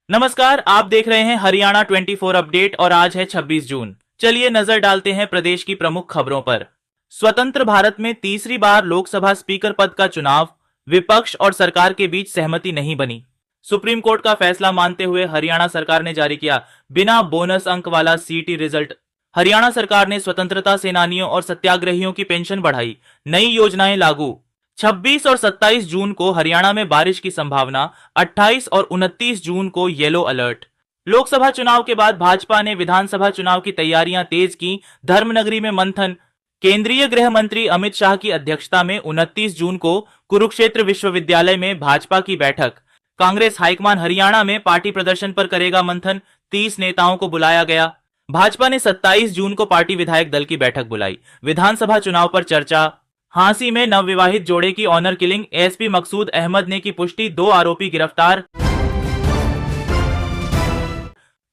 नमस्कार, आप देख रहे हैं हरियाणा 24 अपडेट और आज है 26 जून। चलिए नजर डालते हैं प्रदेश की प्रमुख खबरों पर। स्वतंत्र भारत में तीसरी बार लोकसभा स्पीकर पद का चुनाव, विपक्ष और सरकार के बीच सहमति नहीं बनी। सुप्रीम कोर्ट का फैसला मानते हुए हरियाणा सरकार ने जारी किया बिना बोनस अंक वाला सीटी रिजल्ट। हरियाणा सरकार ने स्वतंत्रता सेनानियों और सत्याग्रहियों की पेंशन बढ़ाई, नई योजनाएं लागू। 26 और 27 जून को हरियाणा में बारिश की संभावना, 28 और 29 जून को येलो अलर्ट। लोकसभा चुनाव के बाद भाजपा ने विधानसभा चुनाव की तैयारियां तेज की, धर्मनगरी में मंथन। केंद्रीय गृह मंत्री अमित शाह की अध्यक्षता में 29 जून को कुरुक्षेत्र विश्वविद्यालय में भाजपा की बैठक। कांग्रेस हाईकमान हरियाणा में पार्टी प्रदर्शन पर करेगा मंथन, 30 नेताओं को बुलाया गया। भाजपा ने 27 जून को पार्टी विधायक दल की बैठक बुलाई, विधानसभा चुनाव पर चर्चा। हांसी में नवविवाहित जोड़े की ऑनर किलिंग, एसपी मकसूद अहमद ने की पुष्टि, 2 आरोपी गिरफ्तार।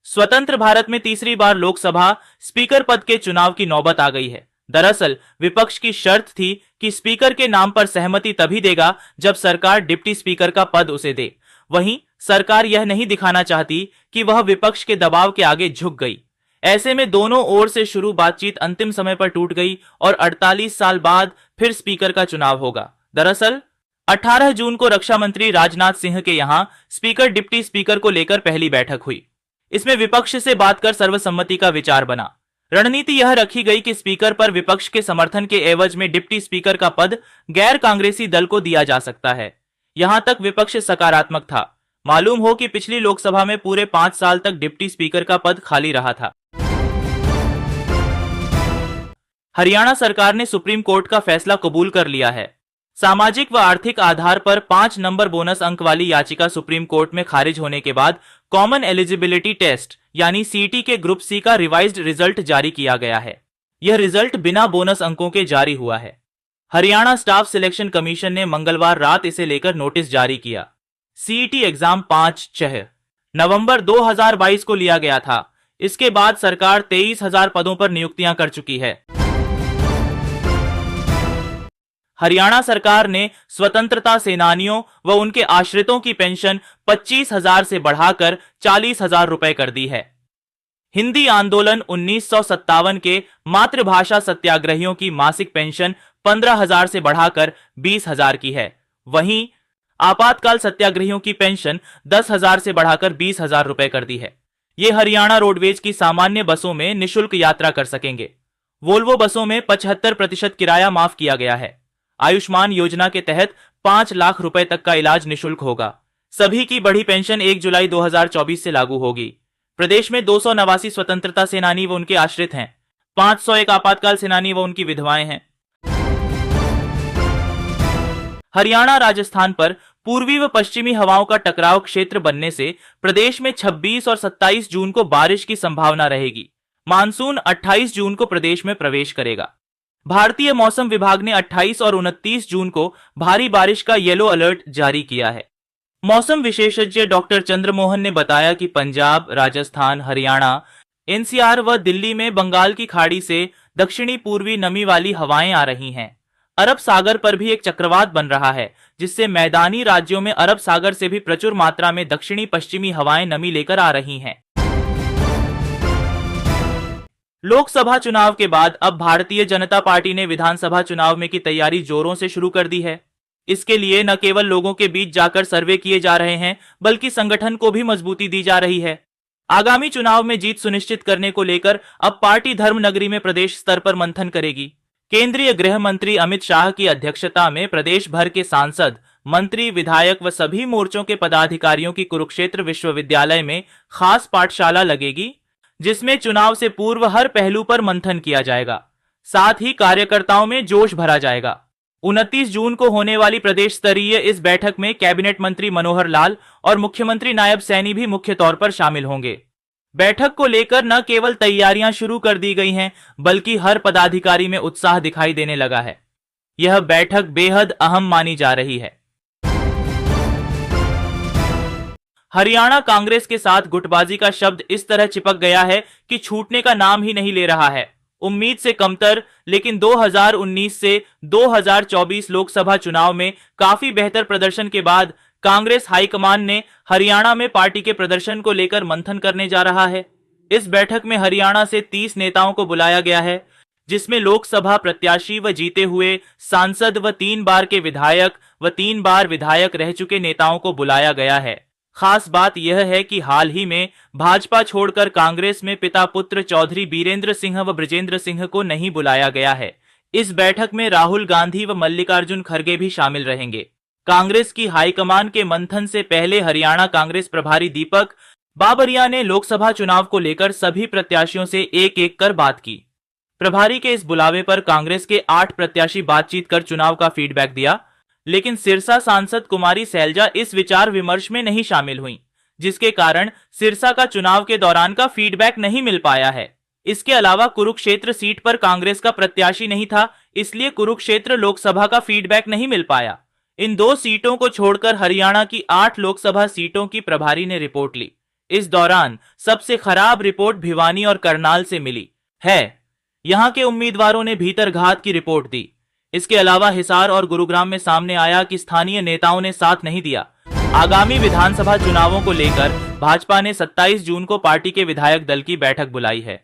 स्वतंत्र भारत में तीसरी बार लोकसभा स्पीकर पद के चुनाव की नौबत आ गई है। दरअसल विपक्ष की शर्त थी कि स्पीकर के नाम पर सहमति तभी देगा जब सरकार डिप्टी स्पीकर का पद उसे दे। वहीं सरकार यह नहीं दिखाना चाहती कि वह विपक्ष के दबाव के आगे झुक गई। ऐसे में दोनों ओर से शुरू बातचीत अंतिम समय पर टूट गई और 48 साल बाद फिर स्पीकर का चुनाव होगा। दरअसल 18 जून को रक्षा मंत्री राजनाथ सिंह के यहां स्पीकर डिप्टी स्पीकर को लेकर पहली बैठक हुई। इसमें विपक्ष से बात कर सर्वसम्मति का विचार बना। रणनीति यह रखी गई कि स्पीकर पर विपक्ष के समर्थन के एवज में डिप्टी स्पीकर का पद गैर कांग्रेसी दल को दिया जा सकता है। यहां तक विपक्ष सकारात्मक था। मालूम हो कि पिछली लोकसभा में पूरे 5 साल तक डिप्टी स्पीकर का पद खाली रहा था। हरियाणा सरकार ने सुप्रीम कोर्ट का फैसला कबूल कर लिया है। सामाजिक व आर्थिक आधार पर 5 नंबर बोनस अंक वाली याचिका सुप्रीम कोर्ट में खारिज होने के बाद कॉमन एलिजिबिलिटी टेस्ट यानी सीटी के ग्रुप सी का रिवाइज्ड रिजल्ट जारी किया गया है। यह रिजल्ट बिना बोनस अंकों के जारी हुआ है। हरियाणा स्टाफ सिलेक्शन कमीशन ने मंगलवार रात इसे लेकर नोटिस जारी किया। सीईटी एग्जाम 5-6 नवंबर 2022 को लिया गया था। इसके बाद सरकार 23,000 पदों पर नियुक्तियां कर चुकी है। हरियाणा सरकार ने स्वतंत्रता सेनानियों व उनके आश्रितों की पेंशन 25,000 से बढ़ाकर 40,000 रुपए कर दी है। हिंदी आंदोलन 1957 के मातृभाषा सत्याग्रहियों की मासिक पेंशन 15,000 से बढ़ाकर 20,000 की है। वहीं आपातकाल सत्याग्रहियों की पेंशन 10,000 से बढ़ाकर 20,000 रुपए कर दी है। ये हरियाणा रोडवेज की सामान्य बसों में निःशुल्क यात्रा कर सकेंगे। वोल्वो बसों में 75% किराया माफ किया गया है। आयुष्मान योजना के तहत 5 लाख रुपए तक का इलाज निःशुल्क होगा। सभी की बढ़ी पेंशन 1 जुलाई 2024 से लागू होगी। प्रदेश में 289 स्वतंत्रता सेनानी व उनके आश्रित हैं। 501 आपातकाल सेनानी व उनकी विधवाएं हैं। हरियाणा राजस्थान पर पूर्वी व पश्चिमी हवाओं का टकराव क्षेत्र बनने से प्रदेश में 26 और 27 जून को बारिश की संभावना रहेगी। मानसून 28 जून को प्रदेश में प्रवेश करेगा। भारतीय मौसम विभाग ने 28 और 29 जून को भारी बारिश का येलो अलर्ट जारी किया है। मौसम विशेषज्ञ डॉक्टर चंद्रमोहन ने बताया कि पंजाब, राजस्थान, हरियाणा, एनसीआर व दिल्ली में बंगाल की खाड़ी से दक्षिणी पूर्वी नमी वाली हवाएं आ रही हैं। अरब सागर पर भी एक चक्रवात बन रहा है, जिससे मैदानी राज्यों में अरब सागर से भी प्रचुर मात्रा में दक्षिणी पश्चिमी हवाएं नमी लेकर आ रही हैं। लोकसभा चुनाव के बाद अब भारतीय जनता पार्टी ने विधानसभा चुनाव में की तैयारी जोरों से शुरू कर दी है। इसके लिए न केवल लोगों के बीच जाकर सर्वे किए जा रहे हैं, बल्कि संगठन को भी मजबूती दी जा रही है। आगामी चुनाव में जीत सुनिश्चित करने को लेकर अब पार्टी धर्मनगरी में प्रदेश स्तर पर मंथन करेगी। केंद्रीय गृह मंत्री अमित शाह की अध्यक्षता में प्रदेश भर के सांसद, मंत्री, विधायक व सभी मोर्चों के पदाधिकारियों की कुरुक्षेत्र विश्वविद्यालय में खास पाठशाला लगेगी, जिसमें चुनाव से पूर्व हर पहलू पर मंथन किया जाएगा। साथ ही कार्यकर्ताओं में जोश भरा जाएगा। 29 जून को होने वाली प्रदेश स्तरीय इस बैठक में कैबिनेट मंत्री मनोहर लाल और मुख्यमंत्री नायब सैनी भी मुख्य तौर पर शामिल होंगे। बैठक को लेकर न केवल तैयारियां शुरू कर दी गई हैं, बल्कि हर पदाधिकारी में उत्साह दिखाई देने लगा है। यह बैठक बेहद अहम मानी जा रही है। हरियाणा कांग्रेस के साथ गुटबाजी का शब्द इस तरह चिपक गया है कि छूटने का नाम ही नहीं ले रहा है। उम्मीद से कमतर, लेकिन 2019 से 2024 लोकसभा चुनाव में काफी बेहतर प्रदर्शन के बाद कांग्रेस हाईकमान ने हरियाणा में पार्टी के प्रदर्शन को लेकर मंथन करने जा रहा है। इस बैठक में हरियाणा से 30 नेताओं को बुलाया गया है, जिसमें लोकसभा प्रत्याशी व जीते हुए सांसद व 3 बार के विधायक व 3 बार विधायक रह चुके नेताओं को बुलाया गया है। खास बात यह है कि हाल ही में भाजपा छोड़कर कांग्रेस में पिता पुत्र चौधरी बीरेंद्र सिंह व बृजेंद्र सिंह को नहीं बुलाया गया है। इस बैठक में राहुल गांधी व मल्लिकार्जुन खड़गे भी शामिल रहेंगे। कांग्रेस की हाईकमान के मंथन से पहले हरियाणा कांग्रेस प्रभारी दीपक बाबरिया ने लोकसभा चुनाव को लेकर सभी प्रत्याशियों से एक एक कर बात की। प्रभारी के इस बुलावे पर कांग्रेस के 8 प्रत्याशी बातचीत कर चुनाव का फीडबैक दिया, लेकिन सिरसा सांसद कुमारी सैलजा इस विचार विमर्श में नहीं शामिल हुई, जिसके कारण सिरसा का चुनाव के दौरान का फीडबैक नहीं मिल पाया है। इसके अलावा कुरुक्षेत्र सीट पर कांग्रेस का प्रत्याशी नहीं था, इसलिए कुरुक्षेत्र लोकसभा का फीडबैक नहीं मिल पाया। इन 2 सीटों को छोड़कर हरियाणा की 8 लोकसभा सीटों की प्रभारी ने रिपोर्ट ली। इस दौरान सबसे खराब रिपोर्ट भिवानी और करनाल से मिली है। यहां के उम्मीदवारों ने भीतरघात की रिपोर्ट दी। इसके अलावा हिसार और गुरुग्राम में सामने आया कि स्थानीय नेताओं ने साथ नहीं दिया। आगामी विधानसभा चुनावों को लेकर भाजपा ने 27 जून को पार्टी के विधायक दल की बैठक बुलाई है।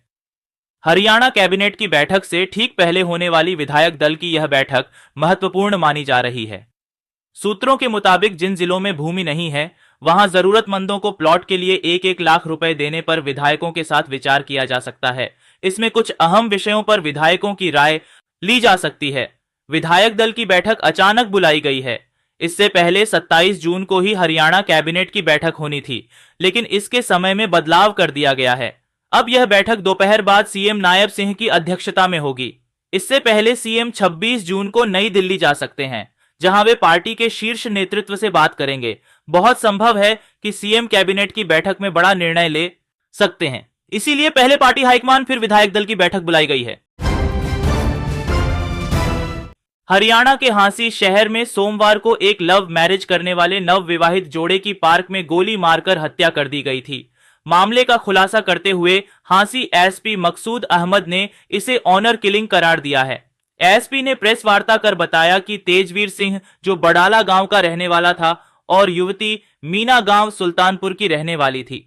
हरियाणा कैबिनेट की बैठक से ठीक पहले होने वाली विधायक दल की यह बैठक महत्वपूर्ण मानी जा रही है। सूत्रों के मुताबिक जिन जिलों में भूमि नहीं है, वहां जरूरतमंदों को प्लॉट के लिए 1-1 लाख रुपए देने पर विधायकों के साथ विचार किया जा सकता है। इसमें कुछ अहम विषयों पर विधायकों की राय ली जा सकती है। विधायक दल की बैठक अचानक बुलाई गई है। इससे पहले 27 जून को ही हरियाणा कैबिनेट की बैठक होनी थी, लेकिन इसके समय में बदलाव कर दिया गया है। अब यह बैठक दोपहर बाद सीएम नायब सिंह की अध्यक्षता में होगी। इससे पहले सीएम 26 जून को नई दिल्ली जा सकते हैं, जहां वे पार्टी के शीर्ष नेतृत्व से बात करेंगे। बहुत संभव है कि सीएम कैबिनेट की बैठक में बड़ा निर्णय ले सकते हैं, इसीलिए पहले पार्टी हाईकमान फिर विधायक दल की बैठक बुलाई गई है। हरियाणा के हांसी शहर में सोमवार को एक लव मैरिज करने वाले नवविवाहित जोड़े की पार्क में गोली मारकर हत्या कर दी गई थी। मामले का खुलासा करते हुए हांसी एसपी मकसूद अहमद ने इसे ऑनर किलिंग करार दिया है। एसपी ने प्रेस वार्ता कर बताया कि तेजवीर सिंह, जो बडाला गांव का रहने वाला था, और युवती मीना गांव सुल्तानपुर की रहने वाली थी।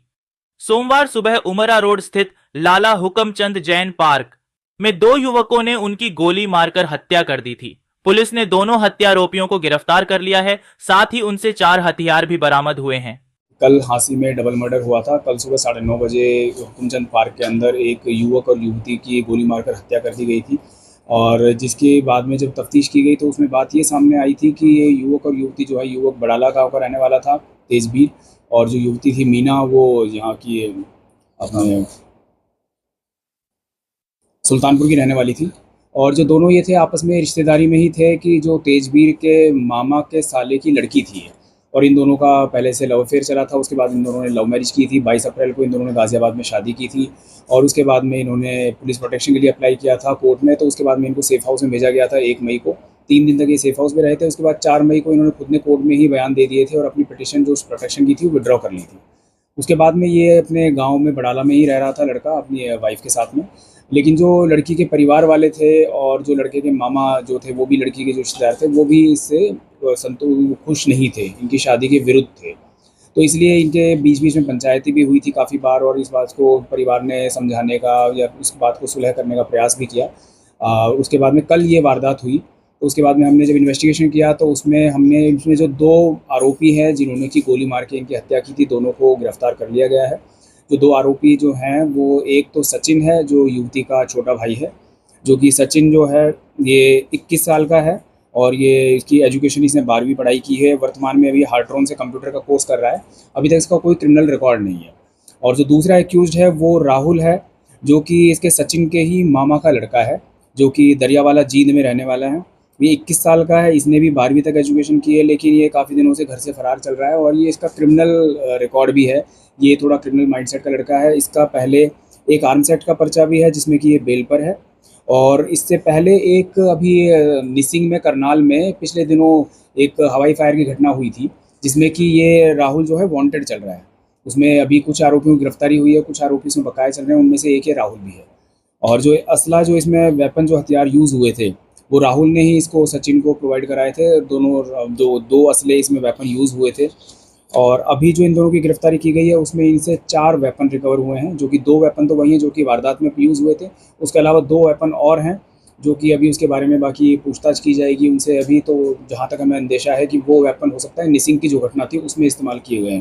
सोमवार सुबह उमरा रोड स्थित लाला हुकमचंद जैन पार्क में 2 युवकों ने उनकी गोली मारकर हत्या कर दी थी। पुलिस ने दोनों हत्यारोपियों को गिरफ्तार कर लिया है, साथ ही उनसे 4 हथियार भी बरामद हुए हैं। कल हांसी में डबल मर्डर हुआ था। कल सुबह 9:30 बजे हुकमचंद पार्क के अंदर एक युवक और युवती की गोली मारकर हत्या कर दी गई थी, और जिसके बाद में जब तफ्तीश की गई तो उसमें बात ये सामने आई थी कि ये युवक और युवती जो है, युवक बडाला गांव का रहने वाला था तेजवीर, और जो युवती थी मीना, वो यहाँ की अपने सुल्तानपुर की रहने वाली थी। और जो दोनों ये थे आपस में रिश्तेदारी में ही थे कि जो तेजवीर के मामा के साले की लड़की थी, और इन दोनों का पहले से लव अफेयर चला था। उसके बाद इन दोनों ने लव मैरिज की थी। 22 अप्रैल को इन दोनों ने गाज़ियाबाद में शादी की थी, और उसके बाद में इन्होंने पुलिस प्रोटेक्शन के लिए अप्लाई किया था कोर्ट में। तो उसके बाद में इनको सेफ हाउस में भेजा गया था 1 मई को। 3 दिन तक ये सेफ हाउस में रहे थे। उसके बाद 4 मई को इन्होंने खुद ने कोर्ट में ही बयान दे दिए थे और अपनी पिटिशन जो प्रोटेक्शन की थी वो विड्रॉ कर ली थी। उसके बाद में ये अपने गाँव में बडाला में ही रह रहा था लड़का अपनी वाइफ के साथ में। लेकिन जो लड़की के परिवार वाले थे और जो लड़के के मामा जो थे, वो भी लड़की के जो रिश्तेदार थे, वो भी इससे खुश नहीं थे, इनकी शादी के विरुद्ध थे। तो इसलिए इनके बीच बीच में पंचायती भी हुई थी काफ़ी बार, और इस बात को परिवार ने समझाने का या इस बात को सुलह करने का प्रयास भी किया। उसके बाद में कल ये वारदात हुई, तो उसके बाद में हमने जब इन्वेस्टिगेशन किया तो इसमें जो 2 आरोपी हैं जिन्होंने की गोली मार के इनकी हत्या की थी, दोनों को गिरफ्तार कर लिया गया है। जो 2 आरोपी जो हैं, वो एक तो सचिन है जो युवती का छोटा भाई है, जो कि सचिन जो है ये 21 साल का है, और ये इसकी एजुकेशन इसने 12वीं पढ़ाई की है। वर्तमान में अभी हार्ट्रॉन से कंप्यूटर का कोर्स कर रहा है। अभी तक इसका कोई क्रिमिनल रिकॉर्ड नहीं है। और जो दूसरा एक्यूज्ड है वो राहुल है, जो कि इसके सचिन के ही मामा का लड़का है, जो कि दरियावाला जींद में रहने वाला है। ये 21 साल का है। इसने भी 12वीं तक एजुकेशन की है, लेकिन ये काफ़ी दिनों से घर से फरार चल रहा है, और ये इसका क्रिमिनल रिकॉर्ड भी है। ये थोड़ा क्रिमिनल माइंडसेट का लड़का है। इसका पहले एक आर्मसेट का पर्चा भी है जिसमें कि ये बेल पर है, और इससे पहले एक अभी निसिंग में करनाल में पिछले दिनों एक हवाई फायर की घटना हुई थी, जिसमें कि ये राहुल जो है वांटेड चल रहा है। उसमें अभी कुछ आरोपियों की गिरफ्तारी हुई है, कुछ आरोपी इसमें बकाये चल रहे हैं, उनमें से एक ये राहुल भी है। और जो असला, जो इसमें वेपन, जो हथियार यूज़ हुए थे, वो राहुल ने ही इसको सचिन को प्रोवाइड कराए थे। दोनों दो असले इसमें वेपन यूज़ हुए थे। और अभी जो इन दोनों की गिरफ्तारी की गई है उसमें इनसे 4 वेपन रिकवर हुए हैं, जो कि 2 वेपन तो वही हैं जो कि वारदात में यूज़ हुए थे। उसके अलावा 2 वेपन और हैं जो कि अभी उसके बारे में बाकी पूछताछ की जाएगी उनसे। अभी तो जहाँ तक हमें अंदेशा है कि वो वेपन हो सकता है निसिंग की जो घटना थी उसमें इस्तेमाल किए गए हैं।